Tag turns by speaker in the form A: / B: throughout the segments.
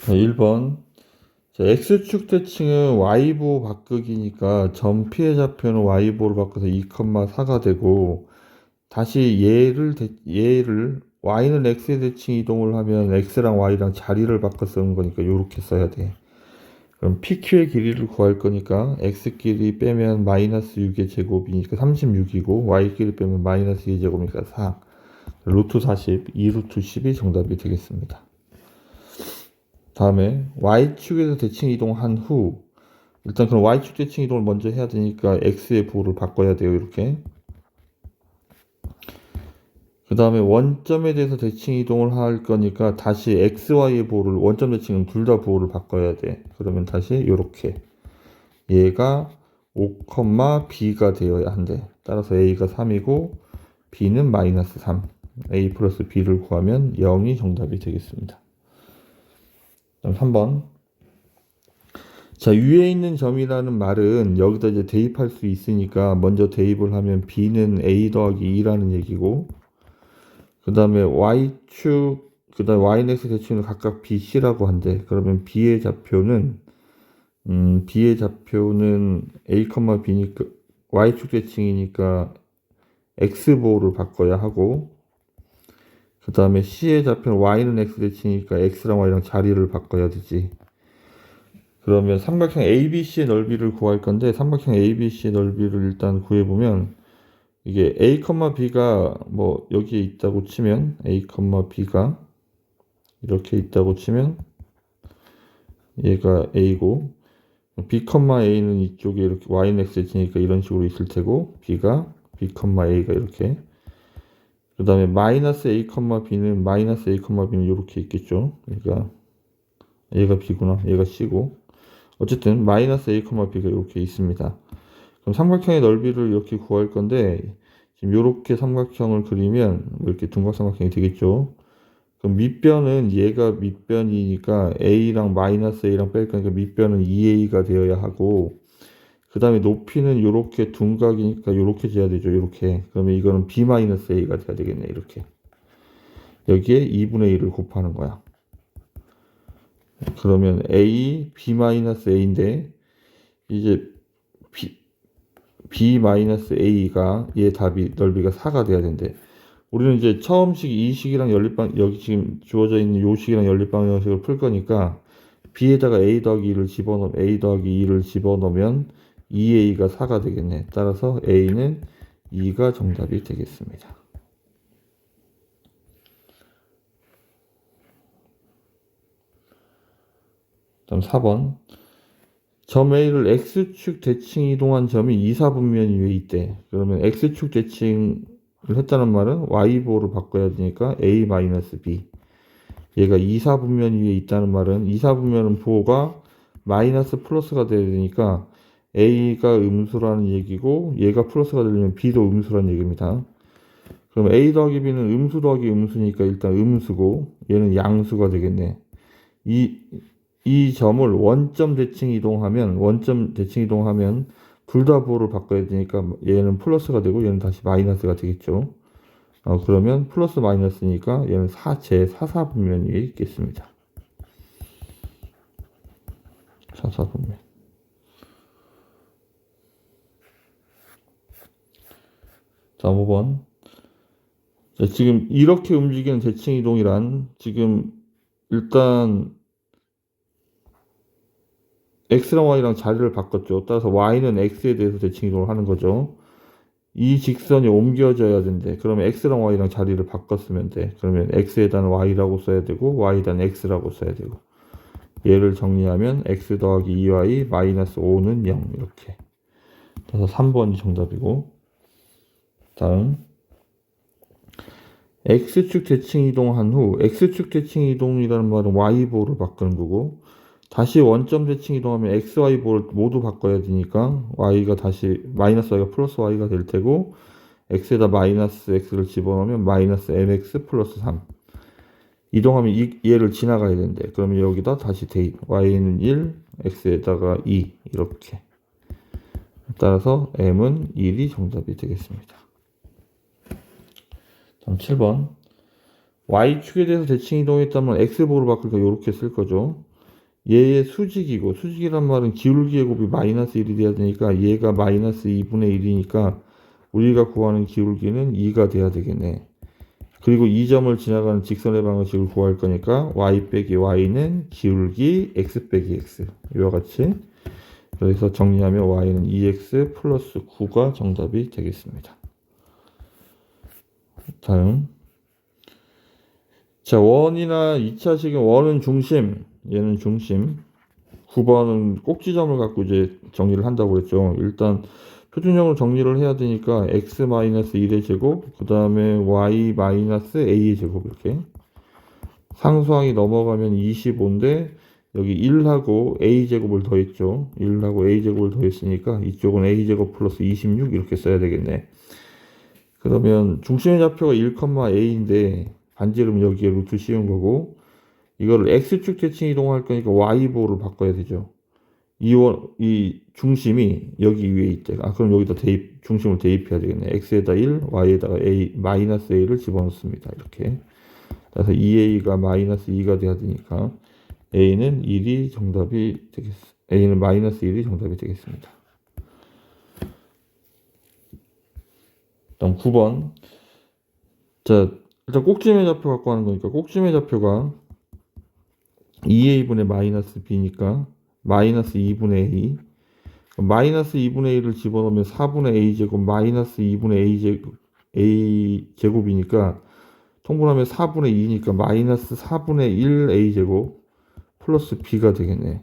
A: 자, 1번. 자, X축 대칭은 Y보 바꾸기니까 점 P의 좌표는 Y보로 바꿔서 2,4가 되고, 다시 얘를 Y는 X의 대칭 이동을 하면 X랑 Y랑 자리를 바꿔 쓰는 거니까 요렇게 써야 돼. 그럼 PQ의 길이를 구할 거니까 X끼리 빼면 마이너스 6의 제곱이니까 36이고, Y끼리 빼면 마이너스 2의 제곱이니까 4. 루트 40, 2루트 10이 정답이 되겠습니다. 다음에 Y축에서 대칭 이동한 후, 일단 그럼 Y축 대칭 이동을 먼저 해야 되니까 X의 부호를 바꿔야 돼요. 이렇게. 그 다음에 원점에 대해서 대칭 이동을 할 거니까 다시 XY의 부호를, 원점 대칭은 둘 다 부호를 바꿔야 돼. 그러면 다시 이렇게. 얘가 5, B가 되어야 한대. 따라서 A가 3이고 B는 마이너스 3. A 플러스 B를 구하면 0이 정답이 되겠습니다. 그럼 3번. 자, 위에 있는 점이라는 말은 여기다 이제 대입할 수 있으니까 먼저 대입을 하면 B는 A 더하기 2라는 얘기고, 그 다음에 Y축, 그 다음에 Y는 X 대칭을 각각 BC라고 한대. 그러면 B의 좌표는 A, B니까, Y축 대칭이니까 X보호를 바꿔야 하고, 그 다음에 C의 좌표는 Y는 X 대칭이니까 X랑 Y랑 자리를 바꿔야 되지. 그러면 삼각형 ABC의 넓이를 구할 건데, 삼각형 ABC의 넓이를 일단 구해보면, 이게 A, B가 뭐 여기에 있다고 치면, A, B가 이렇게 있다고 치면 얘가 A고, B, A는 이쪽에 이렇게 Y는 X에 지니까 이런 식으로 있을 테고, B가 B, A가 이렇게, 그 다음에 마이너스 A, B는 마이너스 A, B는 이렇게 있겠죠. 그러니까 얘가 B구나, 얘가 C고, 어쨌든 마이너스 A, B가 이렇게 있습니다. 그럼 삼각형의 넓이를 이렇게 구할 건데, 지금 이렇게 삼각형을 그리면 뭐 이렇게 둥각삼각형이 되겠죠. 그럼 밑변은 얘가 밑변이니까 A랑 마이너스 A랑 뺄 거니까 밑변은 2A가 되어야 하고, 그 다음에 높이는 이렇게 둔각이니까 이렇게 재야 되죠. 이렇게. 그러면 이거는 B 마이너스 A가 돼야 되겠네. 이렇게. 여기에 2분의 1을 곱하는 거야. 그러면 A, B 마이너스 A인데, 이제 B-A가 얘 답이 넓이가 4가 돼야 된대. 우리는 이제 처음식, 이식이랑 연립방, 여기 지금 주어져 있는 요 식이랑 연립방정식을 풀 거니까 B에다가 A 더하기 2를 집어넣으면, A 더하기 2를 집어넣으면 2A가 4가 되겠네. 따라서 A는 2가 정답이 되겠습니다. 다음 4번. 점 A를 X축 대칭 이동한 점이 2, 4분면 위에 있대. 그러면 X축 대칭을 했다는 말은 Y보호를 바꿔야 되니까 A-B. 얘가 2, 4분면 위에 있다는 말은 2, 4분면은 보호가 마이너스 플러스가 돼야 되니까 A가 음수라는 얘기고, 얘가 플러스가 되려면 B도 음수라는 얘기입니다. 그럼 A 더하기 B는 음수 더하기 음수니까 일단 음수고, 얘는 양수가 되겠네. 이 점을 원점 대칭 이동하면 둘 다 부호를 바꿔야 되니까 얘는 플러스가 되고 얘는 다시 마이너스가 되겠죠. 그러면 플러스 마이너스니까 얘는 제4사분면 위에 있겠습니다. 4사분면. 자, 5번. 자, 지금 이렇게 움직이는 대칭 이동이란, 지금 일단 X랑 Y랑 자리를 바꿨죠. 따라서 Y는 X에 대해서 대칭 이동을 하는 거죠. 이 직선이 옮겨져야 된대. 그러면 X랑 Y랑 자리를 바꿨으면 돼. 그러면 X에다는 Y라고 써야 되고, Y에다는 X라고 써야 되고. 얘를 정리하면 X 더하기 2Y 마이너스 5는 0. 이렇게. 그래서 3번이 정답이고. 다음. X축 대칭 이동한 후, X축 대칭 이동이라는 말은 Y보호를 바꾸는 거고, 다시 원점 대칭 이동하면 X, Y보호를 모두 바꿔야 되니까, Y가 다시, 마이너스 Y가 플러스 Y가 될 테고, X에다 마이너스 X를 집어넣으면 마이너스 MX 플러스 3. 이동하면 얘를 지나가야 된대. 그러면 여기다 다시 대입. Y는 1, X에다가 2. 이렇게. 따라서 M은 1이 정답이 되겠습니다. 다음 7번. Y축에 대해서 대칭 이동했다면 X보호를 바꾸니까 이렇게 쓸 거죠. 얘의 수직이고, 수직이란 말은 기울기의 곱이 마이너스 1이 돼야 되니까 얘가 마이너스 2분의 1이니까 우리가 구하는 기울기는 2가 돼야 되겠네. 그리고 이 점을 지나가는 직선의 방식을 구할 거니까 y 빼기 y는 기울기 x 빼기 x. 이와 같이. 그래서 정리하면 y는 2x 플러스 9가 정답이 되겠습니다. 다음. 자, 원이나 2차식은 원은 중심, 얘는 중심. 9번은 꼭지점을 갖고 이제 정리를 한다고 그랬죠. 일단 표준형으로 정리를 해야 되니까 x-1의 제곱, 그 다음에 y-a의 제곱 이렇게. 상수항이 넘어가면 25인데 여기 1하고 a제곱을 더했죠. 1하고 a제곱을 더했으니까 이쪽은 a제곱 플러스 26 이렇게 써야 되겠네. 그러면 중심의 좌표가 1,a인데 반지름은 여기에 루트 씌운 거고, 이거를 x축 대칭 이동할 거니까 y보호를 바꿔야 되죠. 이 중심이 여기 위에 있대. 그럼 여기다 중심을 대입해야 되겠네. x에다 1, y에다가 a, 마이너스 a를 집어넣습니다. 이렇게. 그래서 2a가 마이너스 2가 돼야 되니까 a는 1이 정답이 되겠습니다. a는 마이너스 1이 정답이 되겠습니다. 다음 9번. 자, 일단 꼭지점의 좌표 갖고 하는 거니까 꼭지점의 좌표가 2a분의 마이너스 b니까 마이너스 2분의 a. 마이너스 2분의 1을 집어넣으면 4분의 a제곱 마이너스 2분의 a제곱이니까 통분하면 4분의 2니까 마이너스 4분의 1 a제곱 플러스 b가 되겠네.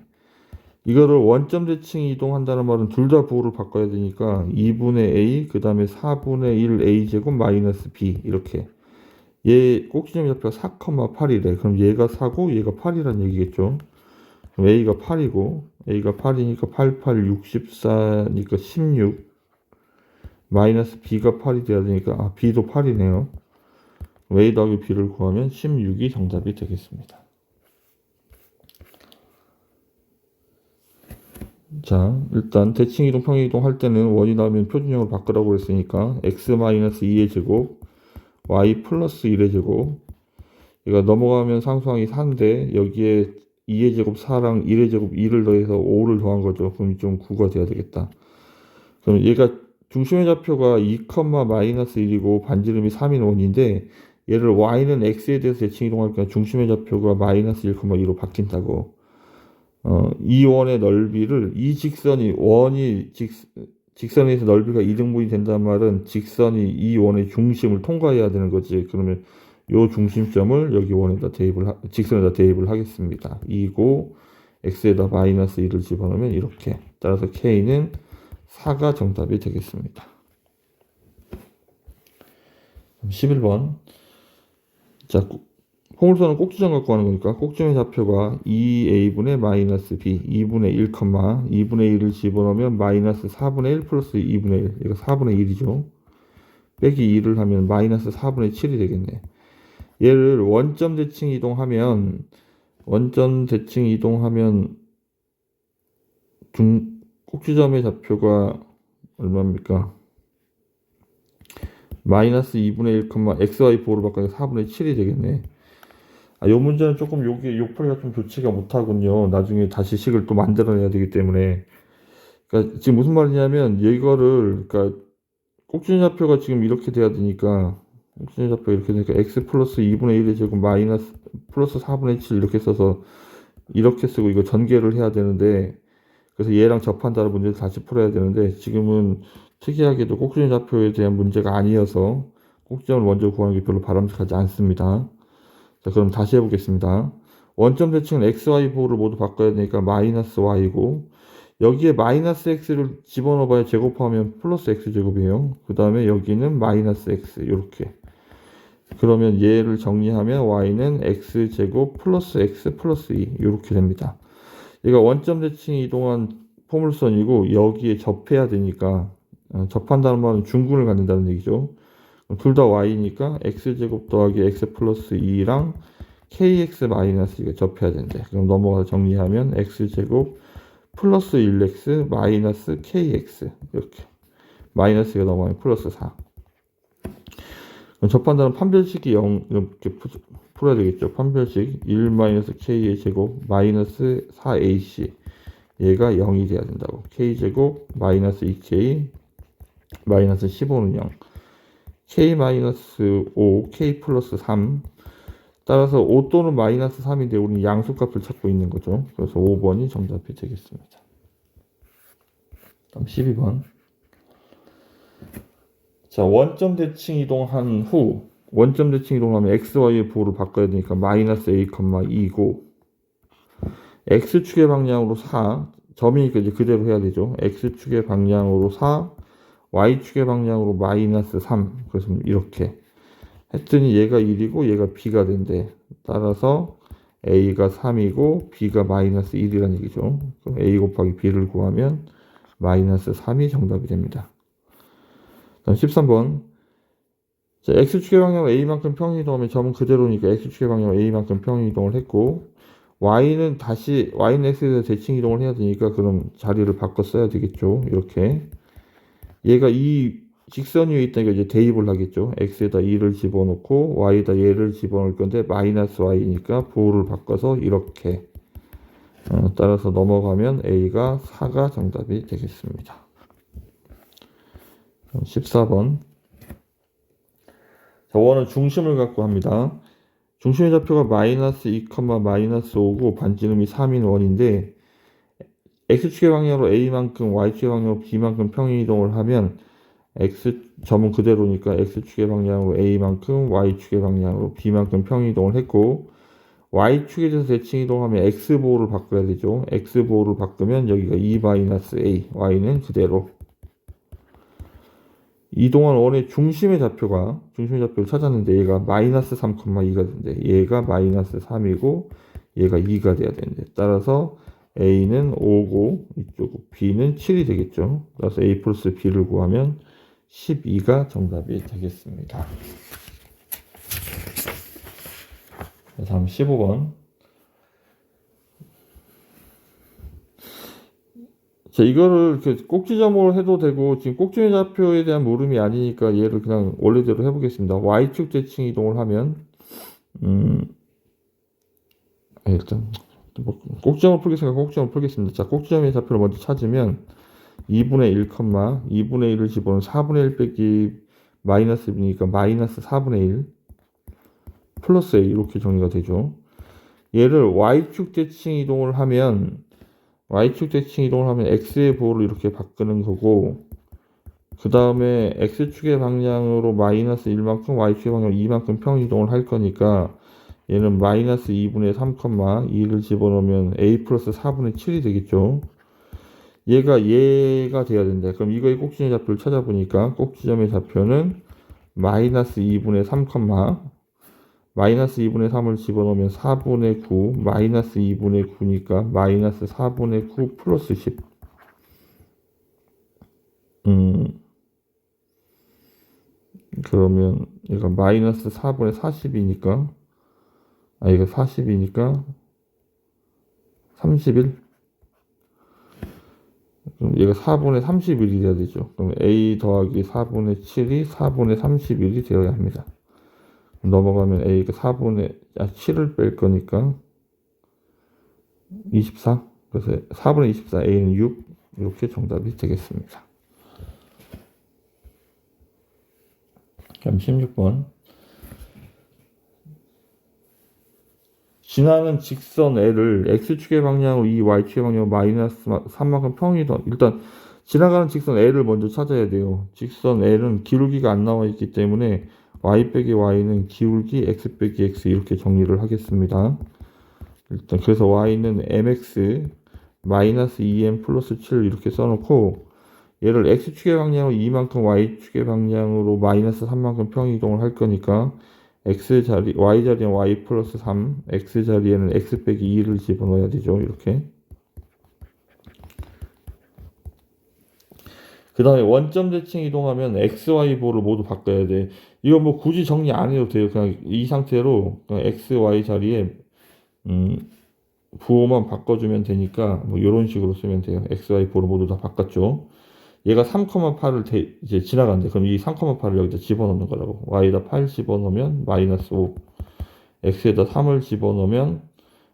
A: 이거를 원점 대칭 이동한다는 말은 둘 다 부호를 바꿔야 되니까 2분의 a 그 다음에 4분의 1 a제곱 마이너스 b 이렇게. 얘 꼭지점 좌표가 4,8이래. 그럼 얘가 4고 얘가 8이란 얘기겠죠. 그럼 a가 8이고 a가 8이니까 8, 8, 64니까 16 마이너스 b가 8이 돼야 되니까 b도 8이네요. a 더하기 b를 구하면 16이 정답이 되겠습니다. 자, 일단 대칭 이동, 평행 이동 할 때는 원이 나오면 표준형으로 바꾸라고 했으니까 x-2의 제곱 y 플러스 1의 제곱, 이거 넘어가면 상수항이 4인데 여기에 2의 제곱 4랑 1의 제곱 2를 더해서 5를 더한 거죠. 그럼 이쪽은 9가 돼야 되겠다. 그럼 얘가 중심의 좌표가 2,-1이고 반지름이 3인 원인데 얘를 y는 x에 대해서 대칭 이동하니까 중심의 좌표가 마이너스 1,2로 바뀐다고. 이 원의 넓이를 이 직선이 직선에서 넓이가 2등분이 된다는 말은 직선이 이 원의 중심을 통과해야 되는 거지. 그러면 요 중심점을 여기 원에다 직선에다 대입을 하겠습니다. 2고 x에다 마이너스 1을 집어넣으면 이렇게. 따라서 k는 4가 정답이 되겠습니다. 11번. 자, 포물선은 꼭지점 갖고 하는 거니까 꼭지점의 좌표가 2a분의 마이너스 b 2분의 1, 2분의 1을 집어넣으면 마이너스 4분의 1 플러스 2분의 1. 이거 4분의 1이죠. 빼기 2를 하면 마이너스 4분의 7이 되겠네. 얘를 원점 대칭 이동하면 꼭지점의 좌표가 얼마입니까? 마이너스 2분의 1, xy 보호를 바꾸니까 4분의 7이 되겠네. 요 문제는 조금 여기 욕풀이가 좀 좋지가 못하군요. 나중에 다시 식을 또 만들어내야 되기 때문에. 그러니까 지금 무슨 말이냐면 이거를 그러니까 꼭지점 좌표가 지금 이렇게 돼야 되니까 꼭지점 좌표가 이렇게 되니까 x 플러스 2분의 1의 제곱 마이너스 플러스 4분의 7 이렇게 써서 이렇게 쓰고 이거 전개를 해야 되는데, 그래서 얘랑 접한다는 문제를 다시 풀어야 되는데 지금은 특이하게도 꼭지점 좌표에 대한 문제가 아니어서 꼭지점을 먼저 구하는 게 별로 바람직하지 않습니다. 자, 그럼 다시 해보겠습니다. 원점 대칭은 xy 보호를 모두 바꿔야 되니까 마이너스 y고, 여기에 마이너스 x를 집어넣어봐야 제곱하면 플러스 x제곱이에요. 그 다음에 여기는 마이너스 x 이렇게. 그러면 얘를 정리하면 y는 x제곱 플러스 x 플러스 2 이렇게 됩니다. 얘가 원점 대칭 이동한 포물선이고 여기에 접해야 되니까 접한다는 말은 중근을 갖는다는 얘기죠. 둘 다 y니까 x제곱 더하기 x 플러스 2랑 kx 마이너스 2가 접해야 된대. 그럼 넘어가서 정리하면 x제곱 플러스 1x 마이너스 kx 이렇게. 마이너스가 넘어가면 플러스 4. 그럼 접한다는 판별식이 0 이렇게 풀어야 되겠죠. 판별식 1-k의 제곱 마이너스 4ac 얘가 0이 돼야 된다고. k제곱 마이너스 2k 마이너스 15는 0 k 마이너스 5 k 플러스 3 따라서 5 또는 마이너스 3인데 우리는 양수값을 찾고 있는 거죠. 그래서 5번이 정답이 되겠습니다. 다음 12번. 자, 원점 대칭 이동한 후 원점 대칭 이동하면 x, y의 부호를 바꿔야 되니까 마이너스 a, 2고 x축의 방향으로 4 점이니까 이제 그대로 해야 되죠. x축의 방향으로 4 y축의 방향으로 마이너스 3 그래서 이렇게 했더니 얘가 1이고 얘가 b가 된대. 따라서 a가 3이고 b가 마이너스 1이라는 얘기죠. 그럼 a 곱하기 b를 구하면 마이너스 3이 정답이 됩니다. 다음 13번. 자, x축의 방향으로 a만큼 평이동하면 점은 그대로니까 x축의 방향으로 a만큼 평이동을 했고 y는 x에 대해서 대칭 이동을 해야 되니까 그럼 자리를 바꿔 써야 되겠죠. 이렇게 얘가 이 직선 위에 있다니까 이제 대입을 하겠죠. x에다 2를 집어넣고 y에다 얘를 집어넣을 건데 마이너스 y니까 부호를 바꿔서 이렇게 따라서 넘어가면 a가 4가 정답이 되겠습니다. 14번. 자, 원은 중심을 갖고 합니다. 중심의 좌표가 마이너스 2, 마이너스 5고 반지름이 3인 원인데 x축의 방향으로 a만큼 y축의 방향으로 b만큼 평행이동을 하면 x점은 그대로니까 x축의 방향으로 a만큼 y축의 방향으로 b만큼 평행이동을 했고 y축에 대해서 대칭 이동하면 x보호를 바꿔야 되죠. x보호를 바꾸면 여기가 2-a y는 그대로 이동한 원의 중심의 좌표를 찾았는데 얘가 마이너스 3,2가 된대. 얘가 마이너스 3이고 얘가 2가 돼야 되는데 따라서 a는 5고 이쪽 b는 7이 되겠죠. 따라서 a 플러스 b를 구하면 12가 정답이 되겠습니다. 다음 15번. 자, 이거를 이렇게 꼭지점으로 해도 되고 지금 꼭지의 좌표에 대한 물음이 아니니까 얘를 그냥 원래대로 해보겠습니다. y축 대칭 이동을 하면 일단 꼭지점을 풀겠습니다. 자, 꼭지점의 좌표를 먼저 찾으면 2분의 1, 2분의 1을 집어넣으면 4분의 1 빼기 마이너스 b니까 마이너스 4분의 1 플러스 a 이렇게 정리가 되죠. 얘를 y축 대칭 이동을 하면 x의 부호를 이렇게 바꾸는 거고 그 다음에 x축의 방향으로 마이너스 1만큼 y축의 방향으로 2만큼 평이동을 할 거니까 얘는 마이너스 2분의 3, 2를 집어넣으면 a 플러스 4분의 7이 되겠죠. 얘가 돼야 된다. 그럼 이거의 꼭지점의 좌표를 찾아보니까 꼭지점의 좌표는 마이너스 2분의 3, 마이너스 2분의 3을 집어넣으면 4분의 9 마이너스 2분의 9니까 마이너스 4분의 9 플러스 10 그러면 얘가 마이너스 4분의 40이니까 이거 40이니까 31 그럼 얘가 4분의 31이 돼야 되죠. 그럼 a 더하기 4분의 7이 4분의 31이 되어야 합니다. 넘어가면 a가 7을 뺄 거니까 24 그래서 4분의 24 a는 6 이렇게 정답이 되겠습니다. 그럼 16번. 지나는 직선 L을 X축의 방향으로 Y축의 방향으로 마이너스 3만큼 평이동 일단 지나가는 직선 L을 먼저 찾아야 돼요. 직선 L은 기울기가 안 나와 있기 때문에 Y 빼기 Y는 기울기 X 빼기 X 이렇게 정리를 하겠습니다. 일단 그래서 Y는 mx 마이너스 2m 플러스 7 이렇게 써놓고 얘를 X축의 방향으로 2만큼 Y축의 방향으로 마이너스 3만큼 평이동을 할 거니까 X 자리, Y 자리엔 Y 플러스 3, X 자리에는 X 빼기 2를 집어넣어야 되죠. 이렇게. 그 다음에 원점 대칭 이동하면 X, Y 보를 모두 바꿔야 돼. 이거 뭐 굳이 정리 안 해도 돼요. 그냥 이 상태로 그냥 X, Y 자리에 부호만 바꿔주면 되니까 뭐 이런 식으로 쓰면 돼요. X, Y 보를 모두 다 바꿨죠. 얘가 3,8을 이제 지나간대. 그럼 이 3,8을 여기다 집어넣는 거라고. Y에다 8 집어넣으면 마이너스 5. x에다 3을 집어넣으면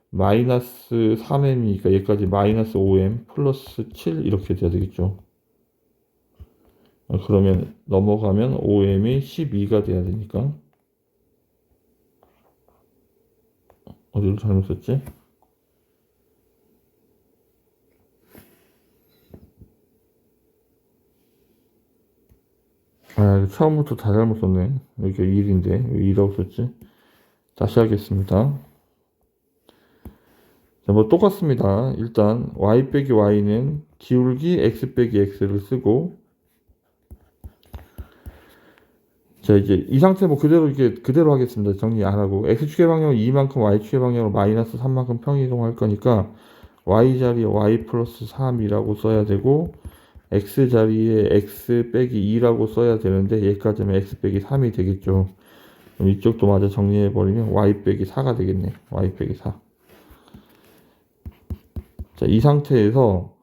A: 마이너스 3m이니까 얘까지 마이너스 5m 플러스 7 이렇게 돼야 되겠죠. 그러면 넘어가면 5m이 12가 돼야 되니까 어디를 잘못 썼지? 아, 처음부터 다 잘못 썼네. 여기가 1인데 왜 2라고 썼지? 다시 하겠습니다. 자, 뭐 똑같습니다. 일단 y 빼기 y는 기울기 x 빼기 x를 쓰고, 자 이제 이 상태 뭐 그대로 이게 그대로 하겠습니다. 정리 안 하고 x축의 방향은 2만큼 y축의 방향으로 마이너스 3만큼 평이동할 거니까 y 자리에 y 플러스 3이라고 써야 되고, x 자리에 x 빼기 2라고 써야 되는데 얘까지 하면 x 빼기 3이 되겠죠. 그럼 이쪽도 마저 정리해버리면 y 빼기 4가 되겠네. y 빼기 4. 자, 이 상태에서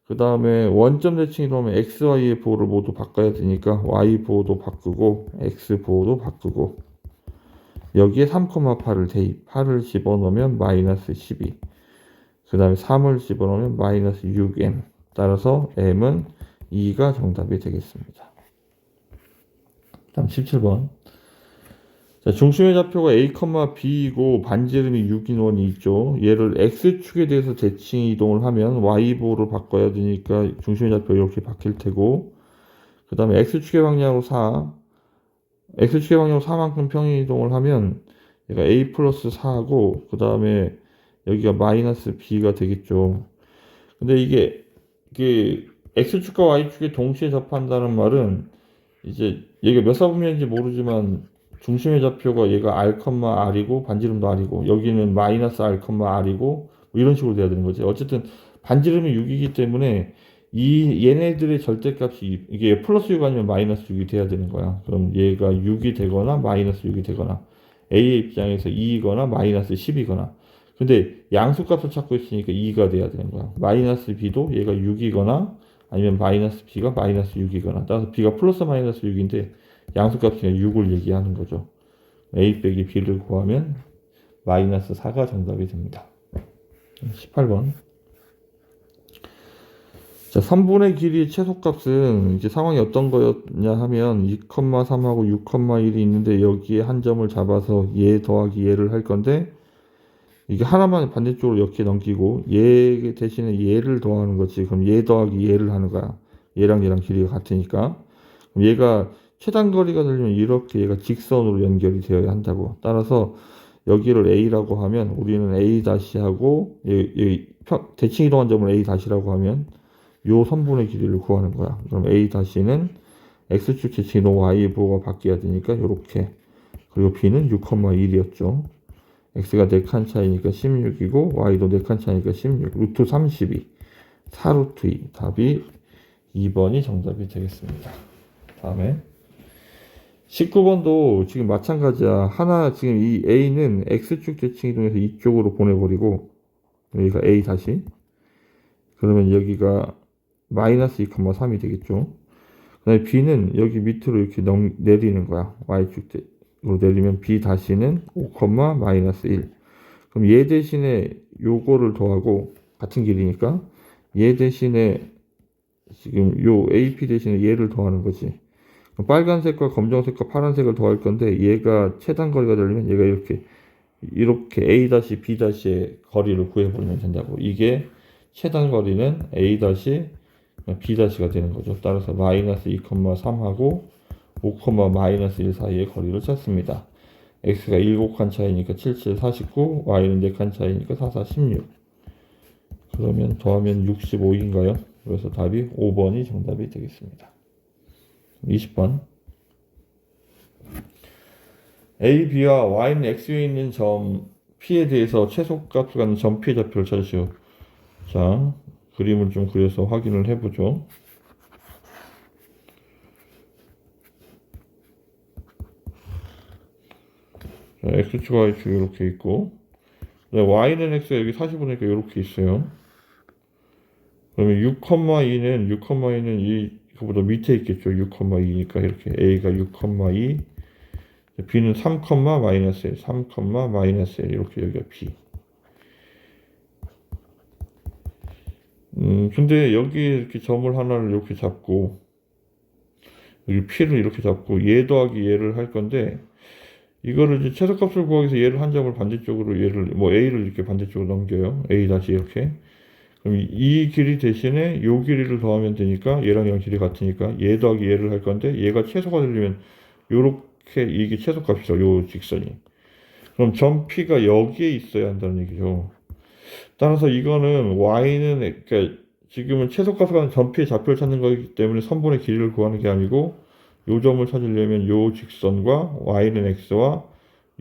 A: 그 다음에 원점 대칭이 들어오면 x, y의 보호를 모두 바꿔야 되니까 y 보호도 바꾸고 x 보호도 바꾸고, 여기에 3,8을 대입, 8을 집어넣으면 마이너스 12, 그 다음에 3을 집어넣으면 마이너스 6m, 따라서 m은 2가 정답이 되겠습니다. 다음 17번. 자, 중심의 좌표가 a, b이고 반지름이 6인 원이 있죠. 얘를 x축에 대해서 대칭 이동을 하면 y보호를 바꿔야 되니까 중심의 좌표 이렇게 바뀔 테고, 그 다음에 x축의 방향으로 4, x축의 방향으로 4만큼 평행 이동을 하면 얘가 a 플러스 4하고 그 다음에 여기가 마이너스 b가 되겠죠. 근데 이게 x축과 y축에 동시에 접한다는 말은 이제 얘가 몇 사분면인지 모르지만 중심의 좌표가 얘가 r, r이고 반지름도 r이고 여기는 마이너스 r, r이고 뭐 이런 식으로 돼야 되는 거지. 어쨌든 반지름이 6이기 때문에 이 얘네들의 절대값이 이게 플러스 6 아니면 마이너스 6이 돼야 되는 거야. 그럼 얘가 6이 되거나 마이너스 6이 되거나 A의 입장에서 2이거나 마이너스 10이거나, 근데 양수값을 찾고 있으니까 2가 돼야 되는 거야. 마이너스 B도 얘가 6이거나 아니면 마이너스 B가 마이너스 6이거나, 따라서 B가 플러스 마이너스 6인데 양수값이 6을 얘기하는 거죠. A 빼기 B를 구하면 마이너스 4가 정답이 됩니다. 18번. 자, 3분의 길이의 최소값은 이제 상황이 어떤 거였냐 하면 2,3하고 6,1이 있는데 여기에 한 점을 잡아서 얘 더하기 얘를 할 건데, 이게 하나만 반대쪽으로 이렇게 넘기고 얘 대신에 얘를 더하는 거지. 그럼 얘 더하기 얘를 하는 거야. 얘랑 얘랑 길이가 같으니까. 그럼 얘가 최단 거리가 되려면 이렇게 얘가 직선으로 연결이 되어야 한다고. 따라서 여기를 A라고 하면 우리는 A 다시하고 대칭 이동한 점을 A 다시라고 하면 요 선분의 길이를 구하는 거야. 그럼 A 다시는 X축 대칭 이동 Y의 부호가 바뀌어야 되니까 이렇게. 그리고 B는 6,1이었죠. X가 4칸 차이니까 16이고 Y도 4칸 차이니까 16. 루트 32. 4루트 2. 답이 2번이 정답이 되겠습니다. 다음에 19번도 지금 마찬가지야. 하나 지금 이 A는 X축 대칭 이동해서 이쪽으로 보내버리고 여기가 A 다시. 그러면 여기가 마이너스 2,3이 되겠죠. 그 다음에 B는 여기 밑으로 이렇게 내리는 거야. Y축으로 내리면 B 다시는 5, 마이너스 1. 그럼 얘 대신에 요거를 더하고 같은 길이니까 얘 대신에 지금 요 AP 대신에 얘를 더하는 거지. 빨간색과 검정색과 파란색을 더할 건데 얘가 최단 거리가 되려면 얘가 이렇게 A 다시 B 다시의 거리를 구해버리면 된다고. 이게 최단 거리는 A 다시 B 다시가 되는 거죠. 따라서 마이너스 2,3하고 5, 마이너스 1 사이의 거리를 찾습니다. X가 7칸 차이니까 7, 7, 49, Y는 4칸 차이니까 4, 4, 16. 그러면 더하면 65인가요? 그래서 답이 5번이 정답이 되겠습니다. 20번. A, B와 Y는 X에 있는 점 P에 대해서 최소값을 갖는 점 P의 좌표를 찾으시오. 자, 그림을 좀 그려서 확인을 해보죠. 자, X축, Y축 이렇게 있고, Y는 X가 여기 40이니까 이렇게 있어요. 그러면 6,2는 이거보다 밑에 있겠죠. 6,2니까 이렇게 A가 6,2, b는 3, 마이너스 1, 3, 마이너스 1 이렇게 여기가 b. 근데 여기 이렇게 점을 하나를 이렇게 잡고 여기 p를 이렇게 잡고 얘 더하기 얘를 할 건데 이거를 이제 최소값을 구하기 위해서 얘를 한 점을 반대쪽으로 얘를 뭐 a를 이렇게 반대쪽으로 넘겨요. a 다시 이렇게. 그럼 이 길이 대신에 요 길이를 더하면 되니까 얘랑 얘랑 길이 같으니까 얘 더하기 얘를 할 건데 얘가 최소가 되려면 요렇게 이게 최소값이죠. 요 직선이. 그럼 점 P가 여기에 있어야 한다는 얘기죠. 따라서 이거는 y는 그러니까 지금은 최소값을 가는 점 P의 좌표를 찾는 거기 때문에 선분의 길이를 구하는 게 아니고 요 점을 찾으려면 요 직선과 y는 x와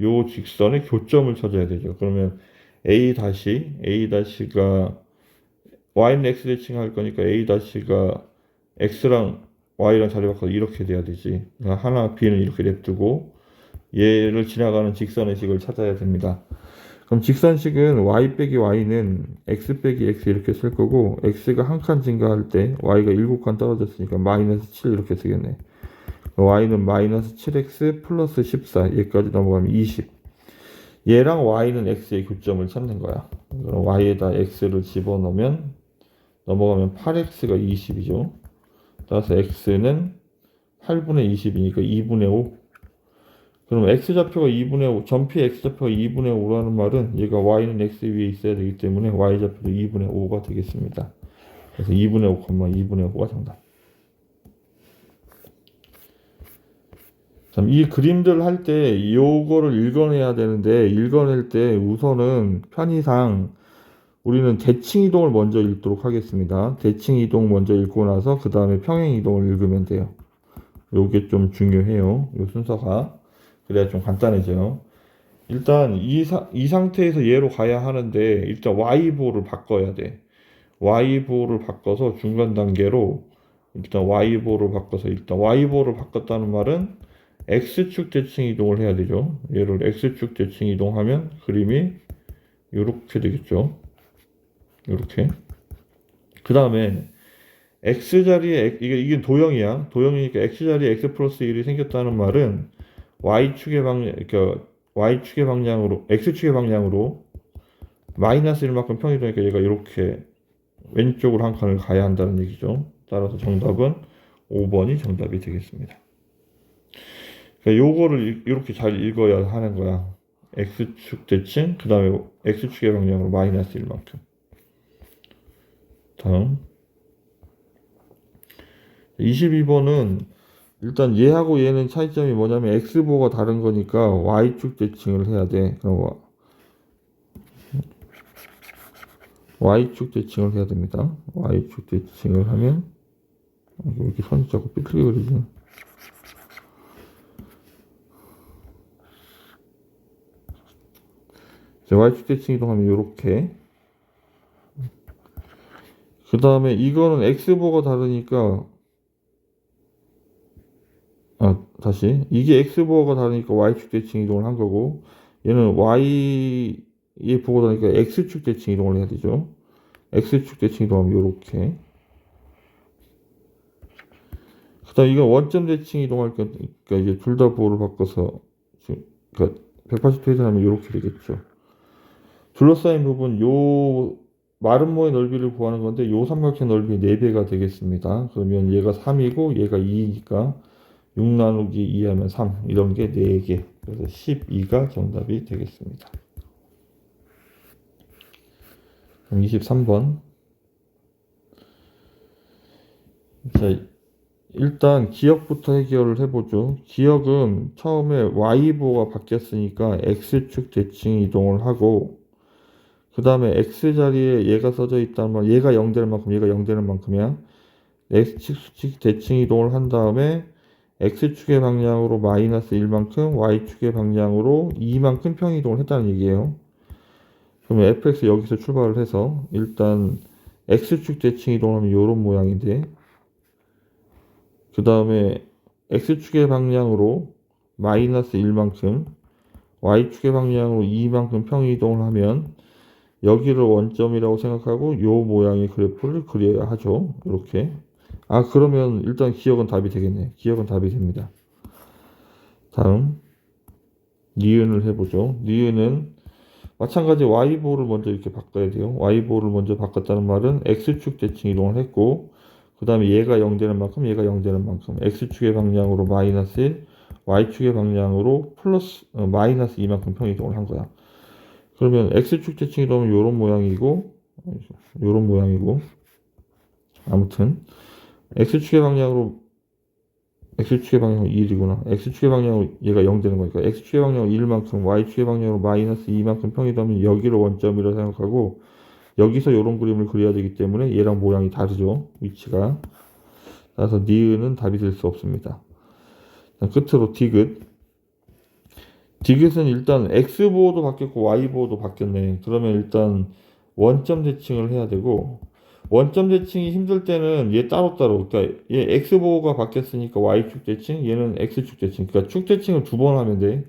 A: 요 직선의 교점을 찾아야 되죠. 그러면 a 다시가 y는 x 대칭할 거니까 a 다시가 x랑 y랑 자리 바꿔서 이렇게 돼야 되지. 그러니까 하나 b는 이렇게 냅두고 얘를 지나가는 직선의 식을 찾아야 됩니다. 그럼 직선식은 y 빼기 y는 x 빼기 x 이렇게 쓸 거고 x가 한 칸 증가할 때 y가 7칸 떨어졌으니까 마이너스 7 이렇게 쓰겠네. y는 마이너스 7x 플러스 14 얘까지 넘어가면 20. 얘랑 y는 x의 교점을 찾는 거야. 그럼 y에다 x를 집어넣으면 넘어가면 8x가 20이죠. 따라서 x는 8분의 20이니까 2분의 5. 그럼 x좌표가 2분의 5, 점피 x좌표가 2분의 5라는 말은 얘가 y는 x 위에 있어야 되기 때문에 y좌표도 2분의 5가 되겠습니다. 그래서 2분의 5, 2분의 5가 정답. 이 그림들 할 때 요거를 읽어내야 되는데 읽어낼 때 우선은 편의상 우리는 대칭 이동을 먼저 읽도록 하겠습니다. 대칭 이동 먼저 읽고 나서 그 다음에 평행 이동을 읽으면 돼요. 요게 좀 중요해요. 요 순서가. 그래야 좀 간단해져요. 일단 이 상태에서 얘로 가야 하는데 일단 y보를 바꿔야 돼. y보를 바꿔서 중간 단계로 일단 y보를 바꿨다는 말은 x축 대칭 이동을 해야 되죠. 얘를 x축 대칭 이동하면 그림이 이렇게 되겠죠. 이렇게. 그 다음에 x자리에 이게 도형이야. 도형이니까 x자리에 x 플러스 1이 생겼다는 말은 y축의 방향, 그러니까 y축의 방향으로, x축의 방향으로 마이너스 1만큼 평이 되니까 얘가 이렇게 왼쪽으로 한 칸을 가야 한다는 얘기죠. 따라서 정답은 5번이 정답이 되겠습니다. 그러니까 요거를 이렇게 잘 읽어야 하는 거야. x축 대칭, 그 다음에 x축의 방향으로 마이너스 1만큼. 다음 22번은 일단 얘하고 얘는 차이점이 뭐냐면 x보가 다른 거니까 y축 대칭을 해야 돼. 그럼 y축 대칭을 해야 됩니다. y축 대칭을 하면 왜 이렇게 선이 자꾸 삐뚤게 그리지? y축 대칭 이동하면 이렇게. 그 다음에 이거는 x보가 다르니까 다시 이게 x보가 다르니까 y축 대칭 이동을 한 거고 얘는 y의 보가 다르니까 x축 대칭 이동을 해야 되죠. x축 대칭 이동하면 이렇게. 그 다음 이건 원점 대칭 이동할 거니까 이제 둘 다 보호를 바꿔서 그러니까 180도 회전하면 이렇게 되겠죠. 둘러싸인 부분 요 마름모의 넓이를 구하는 건데 요 삼각형 넓이 4배가 되겠습니다. 그러면 얘가 3이고 얘가 2니까 6 나누기 2 하면 3 이런 게 4개. 그래서 12가 정답이 되겠습니다. 그럼 23번. 자, 일단 기역부터 해결을 해보죠. 기역은 처음에 y보가 바뀌었으니까 x축 대칭 이동을 하고 그 다음에 x자리에 얘가 써져 있다는 말, 얘가 0 되는 만큼 얘가 0 되는 만큼이야. x축 대칭 이동을 한 다음에 x축의 방향으로 마이너스 1만큼 y축의 방향으로 2만큼 평이동을 했다는 얘기예요. 그러면 fx 여기서 출발을 해서 일단 x축 대칭 이동하면 이런 모양인데 그 다음에 x축의 방향으로 마이너스 1만큼 y축의 방향으로 2만큼 평이동을 하면 여기를 원점이라고 생각하고 요 모양의 그래프를 그려야 하죠. 이렇게. 그러면 일단 기역은 답이 되겠네. 기역은 답이 됩니다. 다음 니은을 해보죠. 니은은 마찬가지 y보를 먼저 이렇게 바꿔야 돼요. y보를 먼저 바꿨다는 말은 x축 대칭 이동을 했고, 그 다음에 얘가 0 되는 만큼, 얘가 0 되는 만큼, x축의 방향으로 마이너스 1, y축의 방향으로 플러스, 마이너스 2만큼 평이동을 한 거야. 그러면 x축 대칭 이동은 요런 모양이고, 요런 모양이고, 아무튼, x축의 방향으로, x축의 방향은 1이구나. x축의 방향으로 얘가 0 되는 거니까, x축의 방향으로 1만큼, y축의 방향으로 마이너스 2만큼 평이동하면 여기를 원점이라고 생각하고, 여기서 이런 그림을 그려야 되기 때문에 얘랑 모양이 다르죠. 위치가. 따라서 니은은 답이 될 수 없습니다. 끝으로 디귿. 디귿은 일단 X보호도 바뀌었고 Y보호도 바뀌었네. 그러면 일단 원점 대칭을 해야 되고, 원점 대칭이 힘들 때는 얘 따로따로, 그러니까 얘 X보호가 바뀌었으니까 Y축 대칭, 얘는 X축 대칭. 그러니까 축 대칭을 두 번 하면 돼.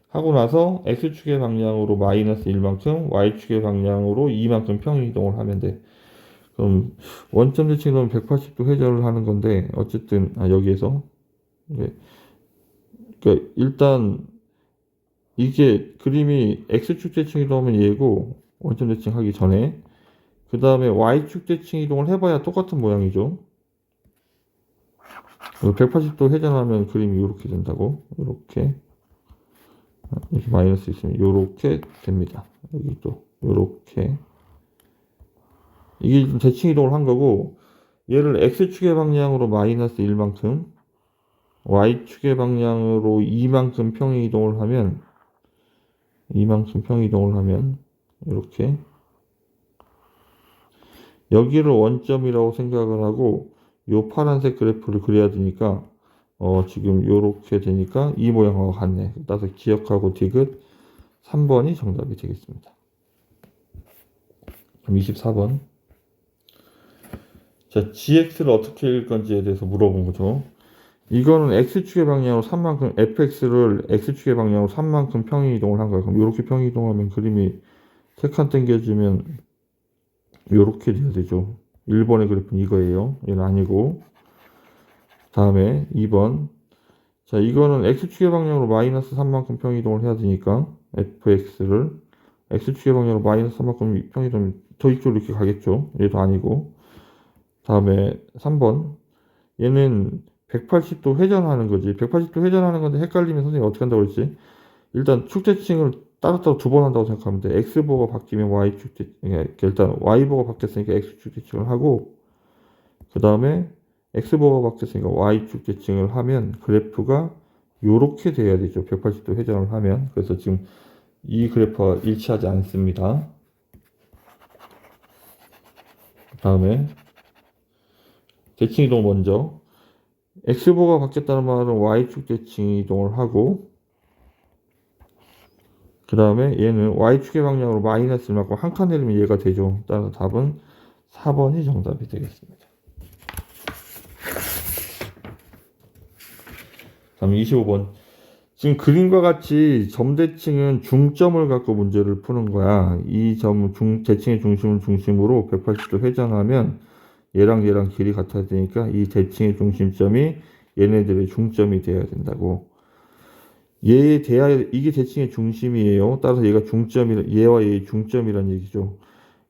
A: 하고 나서 X축의 방향으로 마이너스 1만큼, Y축의 방향으로 2만큼 평이동을 하면 돼. 그럼 원점 대칭 그러면 180도 회전을 하는 건데, 어쨌든 여기에서 네. 그러니까 일단 이게 그림이 X축 대칭 이동하면 얘고, 원점 대칭 하기 전에 그 다음에 Y축 대칭 이동을 해봐야 똑같은 모양이죠. 180도 회전하면 그림이 이렇게 된다고. 이렇게 마이너스 있으면 이렇게 됩니다. 여기 또 이렇게, 이게 대칭 이동을 한 거고, 얘를 X축의 방향으로 마이너스 1만큼, Y축의 방향으로 2만큼 평행 이동을 하면, 이렇게 여기를 원점이라고 생각을 하고 요 파란색 그래프를 그려야 되니까 지금 요렇게 되니까 이 모양하고 같네. 따라서 기억하고 디귿 3번이 정답이 되겠습니다. 그럼 24번. 자, gx를 어떻게 읽을 건지에 대해서 물어본 거죠. 이거는 x축의 방향으로 3만큼, fx를 x축의 방향으로 3만큼 평행 이동을 한 거예요. 그럼 이렇게 평행 이동하면 그림이 3칸 당겨지면 요렇게 돼야 되죠. 1번의 그래프는 이거예요. 얘는 아니고. 다음에 2번. 자, 이거는 x축의 방향으로 마이너스 3만큼 평이동을 해야 되니까 fx를 x축의 방향으로 마이너스 3만큼 평이동면 더 이쪽으로 이렇게 가겠죠. 얘도 아니고. 다음에 3번. 얘는 180도 회전하는 거지. 180도 회전하는 건데 헷갈리면 선생님이 어떻게 한다고 그랬지? 일단 축대칭을 따로따로 두 번 한다고 생각하면 돼. X보가 바뀌면 Y축 대칭, 일단 Y보가 바뀌었으니까 X축 대칭을 하고, 그 다음에 X보가 바뀌었으니까 Y축 대칭을 하면 그래프가 요렇게 돼야 되죠. 180도 회전을 하면. 그래서 지금 이 그래프가 일치하지 않습니다. 그 다음에 대칭 이동 먼저. X보가 바뀌었다는 말은 Y축 대칭 이동을 하고, 그 다음에 얘는 Y축의 방향으로 마이너스를 맞고 한 칸 내리면 얘가 되죠. 따라서 답은 4번이 정답이 되겠습니다. 다음 25번. 지금 그림과 같이 점대칭은 중점을 갖고 문제를 푸는 거야. 이 점, 대칭의 중심을 중심으로 180도 회전하면 얘랑 길이 같아야 되니까 이 대칭의 중심점이 얘네들의 중점이 되어야 된다고. 얘에 대하 이게 대칭의 중심이에요. 따라서 얘가 얘와 얘의 중점이란 얘기죠.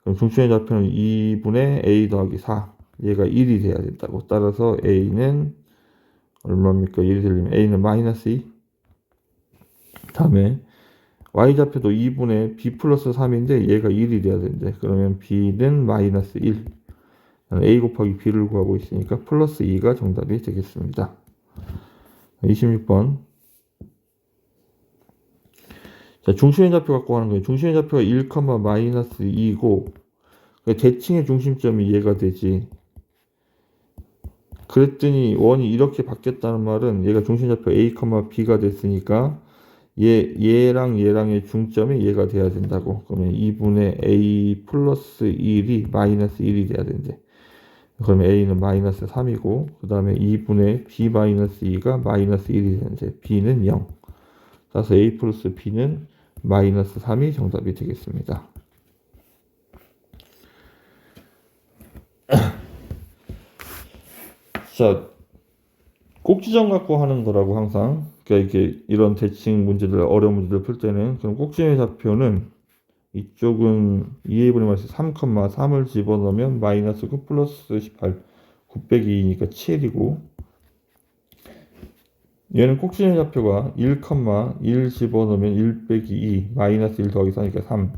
A: 그럼 중심의 좌표는 2분의 a 더하기 4. 얘가 1이 돼야 된다고. 따라서 a는 얼마입니까? 1이 되려면 a는 마이너스 2. 다음에 y좌표도 2분의 b 플러스 3인데 얘가 1이 돼야 되는데, 그러면 b는 마이너스 1. a 곱하기 b를 구하고 있으니까 플러스 2가 정답이 되겠습니다. 26번. 자, 중심의 좌표 갖고 하는 거예요. 중심의 좌표가 1, 마이너스 2고, 대칭의 중심점이 얘가 되지. 그랬더니 원이 이렇게 바뀌었다는 말은 얘가 중심의 좌표 a, b가 됐으니까 얘랑의 중점이 얘가 돼야 된다고. 그러면 2분의 a 플러스 1이 마이너스 1이 돼야 된대. 그러면 a는 마이너스 3이고, 그 다음에 2분의 b 마이너스 2가 마이너스 1이 되는데 b는 0. 따라서 a 플러스 b는 마이너스 3이 정답이 되겠습니다. 자, 꼭지점 갖고 하는 거라고 항상 그러니까 이게 이런 대칭 문제들, 어려운 문제들 풀 때는, 그럼 꼭지점의 좌표는 이쪽은 2a분의 마이너스 3,3을 집어넣으면 마이너스 9 플러스 18, 9 빼기 2니까 7이고, 얘는 꼭지점의 좌표가 1, 집어넣으면 1 빼기 2, 마이너스 1 더하기 4니까 3.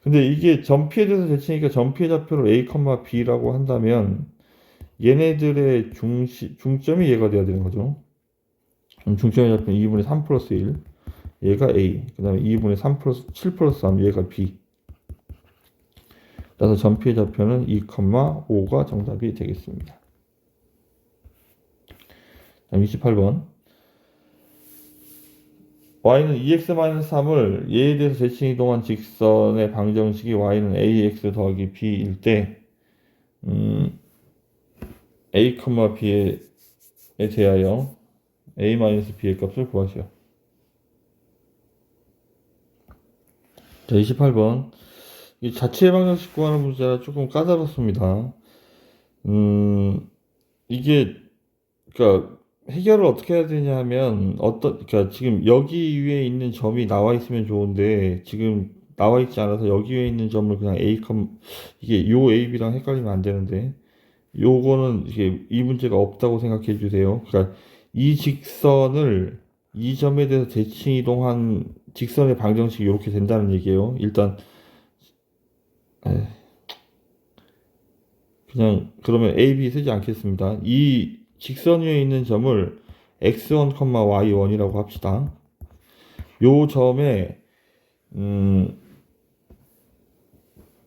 A: 근데 이게 점피에 대해서 대칭이니까 점피의 좌표를 a, b라고 한다면 얘네들의 중점이 얘가 돼야 되는 거죠. 그럼 중점의 좌표는 2분의 3 플러스 1, 얘가 a, 그 다음에 2분의 3 플러스 7 플러스 3, 얘가 b. 따라서 점피의 좌표는 2, 5가 정답이 되겠습니다. 다음 28번. y는 2x-3을 얘에 대해서 대칭 이동한 직선의 방정식이 y는 ax 더하기 b일 때 a, b에 대하여 a-b의 값을 구하시오. 자, 28번. 이 자체 방정식 구하는 문제가 조금 까다롭습니다. 이게, 그러니까 해결을 어떻게 해야 되냐 하면, 그러니까 지금 여기 위에 있는 점이 나와 있으면 좋은데, 지금 나와 있지 않아서 여기 위에 있는 점을 그냥 이게 요 AB랑 헷갈리면 안 되는데, 요거는 이게 이 문제가 없다고 생각해 주세요. 그러니까 이 직선을 이 점에 대해서 대칭 이동한 직선의 방정식이 이렇게 된다는 얘기예요. 일단 그냥 그러면 A, B 쓰지 않겠습니다. 이 직선 위에 있는 점을 x1, y1이라고 합시다. 요 점에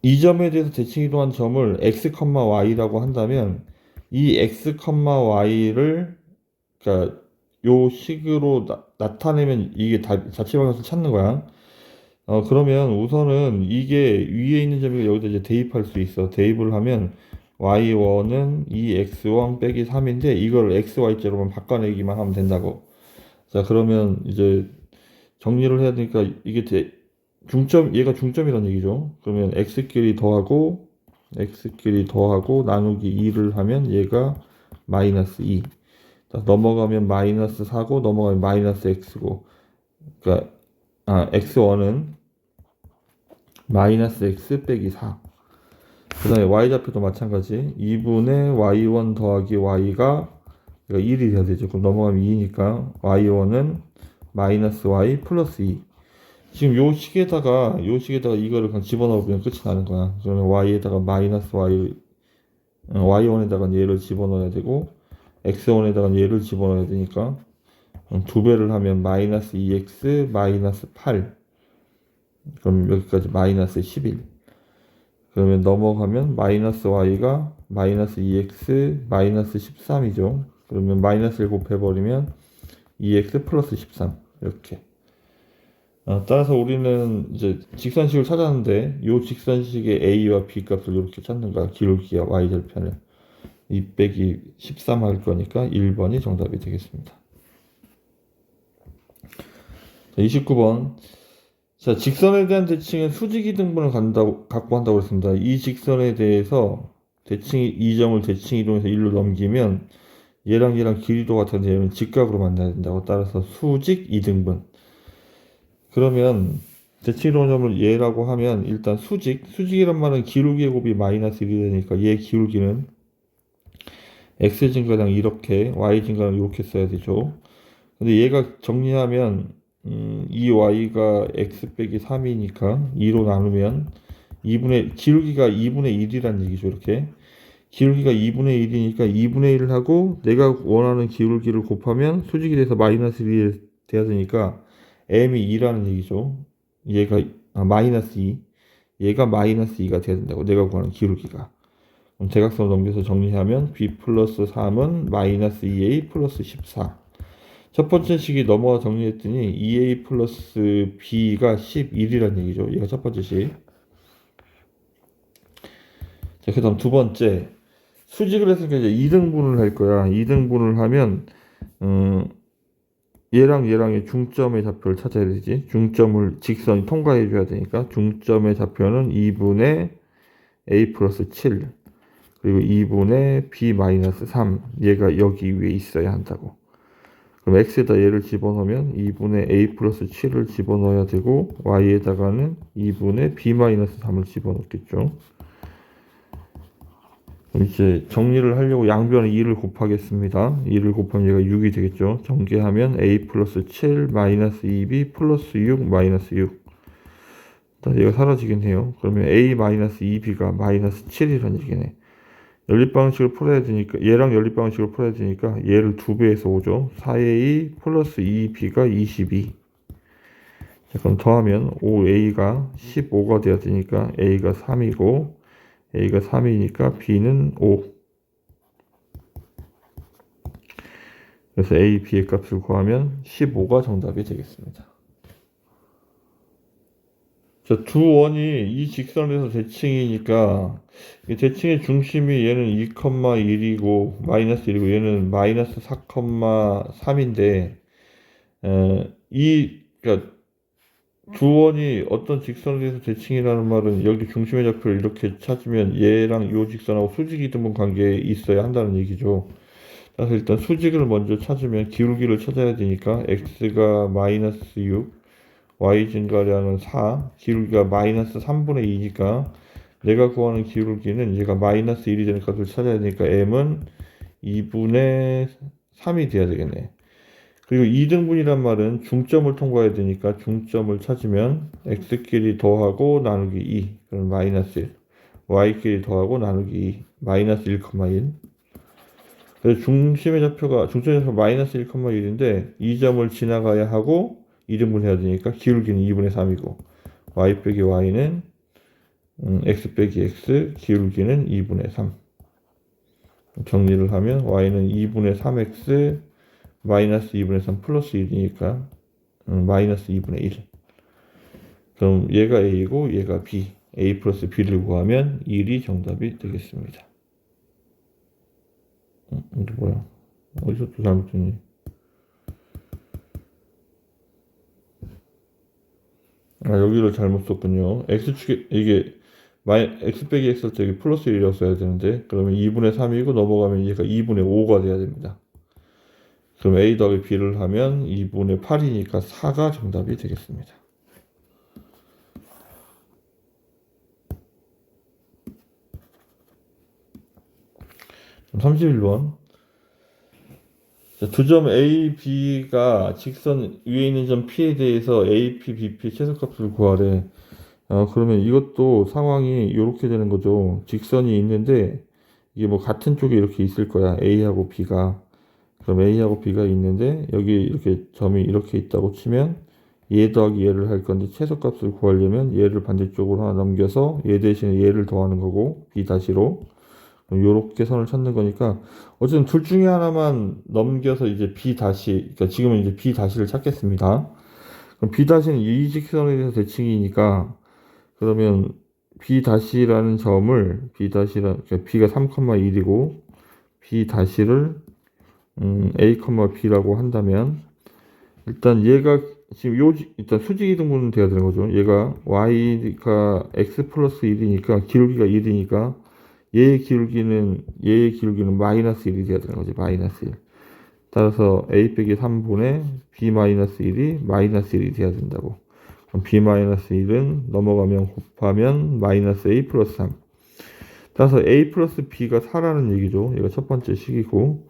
A: 이 점에 대해서 대칭 이동한 점을 x, y라고 한다면 이 x, y를 그러니까 요 식으로 나타내면 이게 자체 방정식을 찾는 거야. 그러면 우선은 이게 위에 있는 점이 여기다 이제 대입할 수 있어. 대입을 하면 y1은 2x1 빼기 3인데 이걸 xy제로만 바꿔내기만 하면 된다고. 자, 그러면 이제 정리를 해야 되니까 이게 얘가 중점이란 얘기죠. 그러면 x끼리 더하고 나누기 2를 하면 얘가 마이너스 2. 자, 넘어가면 마이너스 4고 넘어가면 마이너스 x고. 그러니까 x1은 마이너스 x 빼기 4. 그 다음에 y좌표도 마찬가지. 2분의 y1 더하기 y가 1이 돼야 되죠. 그럼 넘어가면 2니까 y1은 마이너스 y 플러스 2. 지금 요 식에다가 이거를 그냥 집어넣으면 끝이 나는 거야. 그러면 y에다가 마이너스 y1에다가 얘를 집어넣어야 되고 x1에다가 얘를 집어넣어야 되니까 2배를 하면 마이너스 2x 마이너스 8. 그럼 여기까지 마이너스 11. 그러면 넘어가면 마이너스 y가 마이너스 2x 마이너스 13이죠. 그러면 마이너스를 곱해버리면 2x 플러스 13 이렇게. 따라서 우리는 이제 직선식을 찾았는데 이 직선식의 a와 b 값을 이렇게 찾는 거야. 기울기와 y절편을 2 빼기 13 할 거니까 1번이 정답이 되겠습니다. 자, 29번. 자, 직선에 대한 대칭은 수직이 등분을 갖고 한다고 했습니다. 이 직선에 대해서 이 점을 대칭 이동해서 1로 넘기면 얘랑 길이도 같은데 얘는 직각으로 만나야 된다고. 따라서 수직 2등분. 그러면 대칭 이동 점을 얘라고 하면 일단 수직이란 말은 기울기의 곱이 마이너스 1이 되니까 얘 기울기는 x 증가량 이렇게, y 증가량 이렇게 써야 되죠. 근데 얘가 정리하면 이 y가 x 빼기 3이니까 2로 나누면 기울기가 2분의 1이란 얘기죠. 이렇게 기울기가 2분의 1이니까 2분의 1을 하고 내가 원하는 기울기를 곱하면 수직이 돼서 마이너스 1이 돼야 되니까 m이 2라는 얘기죠. 얘가 마이너스 2, 얘가 마이너스 2가 돼야 된다고. 내가 구하는 기울기가. 그럼 대각선을 넘겨서 정리하면 b 플러스 3은 마이너스 2a 플러스 14. 첫 번째 식이 넘어가 정리했더니 2a 플러스 b가 11이란 얘기죠. 얘가 첫 번째 식. 자, 그 다음 두 번째. 수직을 했으니까 이제 2등분을 할 거야. 2등분을 하면 얘랑의 중점의 좌표를 찾아야 되지. 중점을 직선이 통과해 줘야 되니까 중점의 좌표는 2분의 a 플러스 7 그리고 2분의 b 마이너스 3 얘가 여기 위에 있어야 한다고. 그럼 x에다 얘를 집어넣으면 2분의 a 플러스 7을 집어넣어야 되고 y에다가는 2분의 b 마이너스 3을 집어넣겠죠. 그럼 이제 정리를 하려고 양변에 2를 곱하겠습니다. 2를 곱하면 얘가 6이 되겠죠. 전개하면 a 플러스 7 마이너스 2b 플러스 6 마이너스 6. 얘가 사라지겠네요. 그러면 a 마이너스 2b가 마이너스 7이라는 얘기네. 연립방식을 풀어야 되니까 얘랑 연립방식을 풀어야 되니까 얘를 2배에서 오죠. 4a 플러스 2b가 22. 자, 그럼 더하면 5a가 15가 돼야 되니까 a가 3이고 a가 3이니까 b는 5. 그래서 a, b의 값을 구하면 15가 정답이 되겠습니다. 자, 두 원이 이 직선에서 대칭이니까 대칭의 중심이 얘는 2,1이고 마이너스 1이고 얘는 마이너스 4,3인데 그러니까 두 원이 어떤 직선에서 대칭이라는 말은 여기 중심의 좌표를 이렇게 찾으면 얘랑 이 직선하고 수직이등분 관계에 있어야 한다는 얘기죠. 그래서 일단 수직을 먼저 찾으면 기울기를 찾아야 되니까 x가 마이너스 6 y 증가량은 4, 기울기가 마이너스 3분의 2니까 내가 구하는 기울기는 얘가 마이너스 1이 되는 값을 찾아야 되니까 m은 2분의 3이 돼야 되겠네. 그리고 2등분이란 말은 중점을 통과해야 되니까 중점을 찾으면 x끼리 더하고 나누기 2, 그럼 마이너스 1, y끼리 더하고 나누기 2, 마이너스 1,1. 그래서 중심의 좌표가 마이너스 1,1인데 이 점을 지나가야 하고 2등분 해야 되니까 기울기는 2분의 3이고 y 빼기 y는 x 빼기 x, 기울기는 2분의 3. 정리를 하면 y는 2분의 3x 마이너스 2분의 3 플러스 1이니까 마이너스 2분의 1. 그럼 얘가 a이고 얘가 b, a 플러스 b를 구하면 1이 정답이 되겠습니다. 이게 뭐야? 어디서 또 잘못했니? 여기를 잘못 썼군요. x축에 이게 x 빼기 x 할 때 여기 플러스 1이라고 써야 되는데 그러면 2분의 3이고 넘어가면 얘가 2분의 5가 돼야 됩니다. 그럼 a 더하기 b를 하면 2분의 8이니까 4가 정답이 되겠습니다. 31번. 두 점 A, B가 직선 위에 있는 점 P에 대해서 A, P, B, P 최소값을 구하래. 그러면 이것도 상황이 이렇게 되는 거죠. 직선이 있는데 이게 뭐 같은 쪽에 이렇게 있을 거야. A하고 B가. 그럼 A하고 B가 있는데 여기 이렇게 점이 이렇게 있다고 치면 얘 더하기 얘를 할 건데 최소값을 구하려면 얘를 반대쪽으로 하나 넘겨서 얘 대신에 얘를 더하는 거고 B 다시로 요렇게 선을 찾는 거니까 어쨌든 둘 중에 하나만 넘겨서 이제 B 다시, 그러니까 지금은 이제 B 다시를 찾겠습니다. 그럼 B 다시는 이 직선에 대해서 대칭이니까 그러면 B 다시라는 점을 그러니까 B가 3,1이고 B 다시를 A, B라고 한다면 일단 얘가 지금 일단 수직이등분은 돼야 되는 거죠. 얘가 Y가 X 플러스 1이니까 기울기가 1이니까 얘의 기울기는 마이너스 1이 돼야 되는 거지. 마이너스 1. 따라서 a 빼기 3분의 b 마이너스 1이 마이너스 1이 돼야 된다고. 그럼 b 마이너스 1은 넘어가면 곱하면 마이너스 a 플러스 3. 따라서 a 플러스 b가 4라는 얘기죠. 얘가 첫 번째 식이고.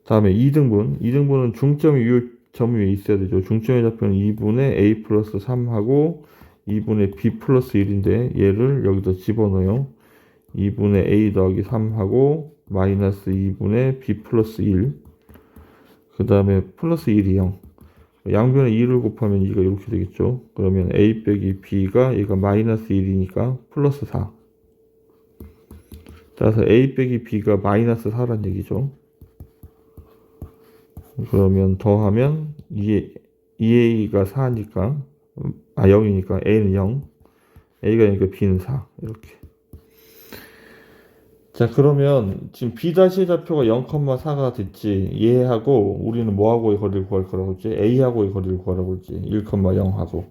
A: 다음에 2등분. 2등분은 중점이 이 점 위에 있어야 되죠. 중점의 좌표는 2분의 a 플러스 3하고 2분의 b 플러스 1인데 얘를 여기다 집어넣어요. 2분의 a 더하기 3하고 마이너스 2분의 b 플러스 1. 그 다음에 플러스 1이 0. 양변에 2를 곱하면 2가 이렇게 되겠죠. 그러면 a 빼기 b가 얘가 마이너스 1이니까 플러스 4. 따라서 a 빼기 b가 마이너스 4란 얘기죠. 그러면 더하면 2a가 4니까 0이니까 a는 0. a가 0이니까 b는 4. 이렇게. 자, 그러면 지금 B-의 좌표가 0,4가 됐지. 얘하고 우리는 뭐하고의 거리를 구할 거라고 했지? A하고의 거리를 구하라고 했지. 1,0하고.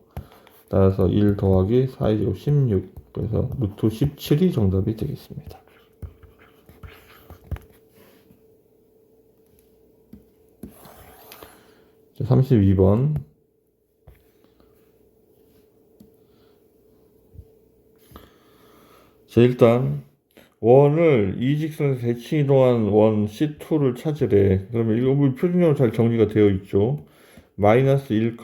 A: 따라서 1 더하기 4의 제곱 16. 그래서 루트 17이 정답이 되겠습니다. 32번. 자, 일단 원을 이 직선에서 대칭 이동한 원 C2를 찾으래. 그러면 이거 뭐 표준형으로 잘 정리가 되어 있죠. 마이너스 1,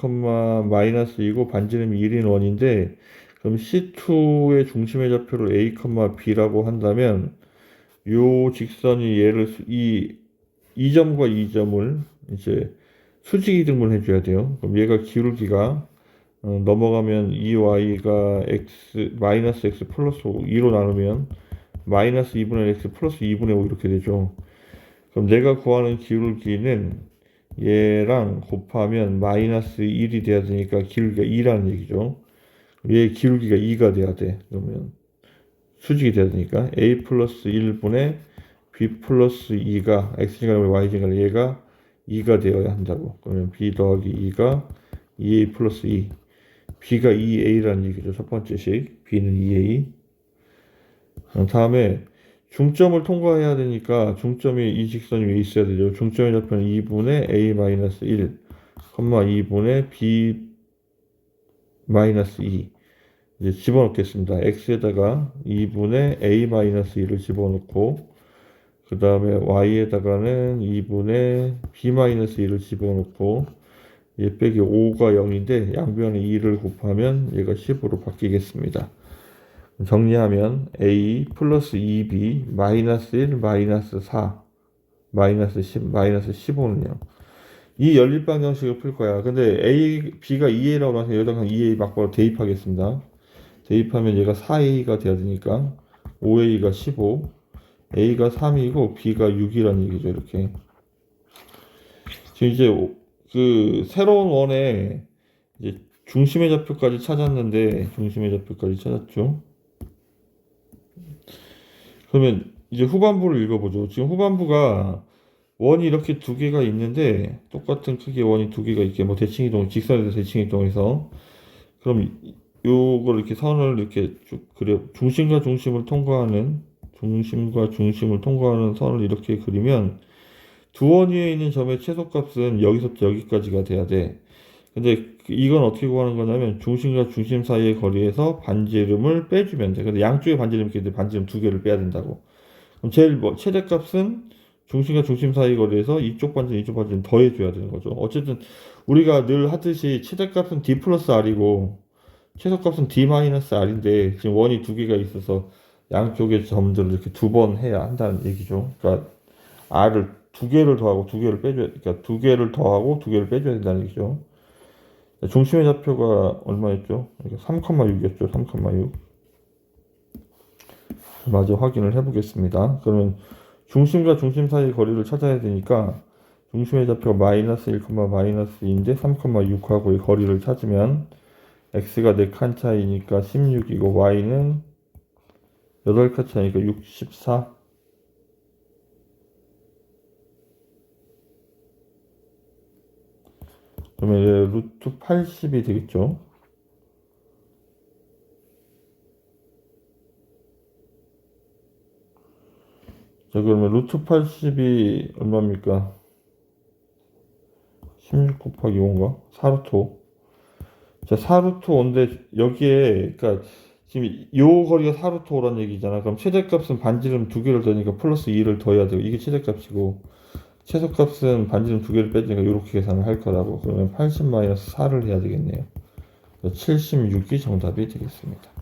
A: 마이너스 2고 반지름이 1인 원인데, 그럼 C2의 중심의 좌표를 A, B라고 한다면 요 직선이 얘를 이 점과 이 점을 이제 수직이 등분해 줘야 돼요. 그럼 얘가 기울기가 넘어가면 2y가 x 마이너스 x 플러스 2로 나누면 마이너스 2분의 x 플러스 2분의 5 이렇게 되죠. 그럼 내가 구하는 기울기는 얘랑 곱하면 마이너스 1이 돼야 되니까 기울기가 2라는 얘기죠. 얘 기울기가 2가 돼야 돼. 그러면 수직이 돼야 되니까 a 플러스 1분의 b 플러스 2가 x제곱에 y제곱에 얘가 2가 되어야 한다고. 그러면 b 더하기 2가 2a 플러스 2. b가 2a라는 얘기죠. 첫 번째 식. b는 2a. 다음에 중점을 통과해야 되니까 중점이 이 직선 위에 있어야 되죠. 중점의 좌표는 2분의 a-1, 2분의 b-2. 이제 집어넣겠습니다. x에다가 2분의 a-1을 집어넣고, 그 다음에 y에다가는 2분의 b-1을 집어넣고, 얘 빼기 5가 0인데 양변에 2를 곱하면 얘가 10으로 바뀌겠습니다. 정리하면 a 플러스 2b 마이너스 1 마이너스 4 마이너스 10 마이너스 15는요. 이 연립 방정식을 풀 거야. 근데 a b가 2a라고 나서 여기다가 2a 막바로 대입하겠습니다. 대입하면 얘가 4a가 돼야 되니까 5a가 15, a가 3이고 b가 6이라는 얘기죠. 이렇게. 지금 이제 그 새로운 원에 이제 중심의 좌표까지 찾았는데 중심의 좌표까지 찾았죠. 그러면 이제 후반부를 읽어보죠. 지금 후반부가 원이 이렇게 두 개가 있는데 똑같은 크기의 원이 두 개가 있게 뭐 대칭이동, 직선에서 대칭이동해서 그럼 요걸 이렇게 선을 이렇게 쭉 그려 중심과 중심을 통과하는 선을 이렇게 그리면 두 원 위에 있는 점의 최소값은 여기서부터 여기까지가 돼야 돼. 근데 이건 어떻게 구하는 거냐면 중심과 중심 사이의 거리에서 반지름을 빼주면 돼. 근데 양쪽에 반지름이 있는데 반지름 두 개를 빼야 된다고. 그럼 제일 최대값은 중심과 중심 사이 거리에서 이쪽 반지름 더해줘야 되는 거죠. 어쨌든 우리가 늘 하듯이 최대값은 d 플러스 r이고 최소값은 d 마이너스 r인데 지금 원이 두 개가 있어서 양쪽의 점들을 이렇게 두 번 해야 한다는 얘기죠. 그러니까 r을 두 개를 더하고 두 개를 빼줘야, 그러니까 두 개를 더하고 두 개를 빼줘야 된다는 얘기죠. 중심의 좌표가 얼마였죠? 3,6이었죠. 3,6. 마저 확인을 해보겠습니다. 그러면 중심과 중심 사이의 거리를 찾아야 되니까 중심의 좌표가 마이너스 1, 마이너스 2인데 3,6하고의 거리를 찾으면 x가 4칸 차이니까 16이고 y는 8칸 차이니까 64. 그러면 얘 루트 80이 되겠죠. 자, 그러면 루트 80이 얼마입니까? 16 곱하기 5인가? 4루트 5. 자, 4루트 5인데 여기에 그러니까 지금 요 거리가 4루트 5란 얘기잖아. 그럼 최대값은 반지름 두 개를 더니까 플러스 2를 더해야 되고 이게 최대값이고 최소값은 반지름 두 개를 빼니까 이렇게 계산을 할 거라고. 그러면 80-4를 해야 되겠네요. 76이 정답이 되겠습니다.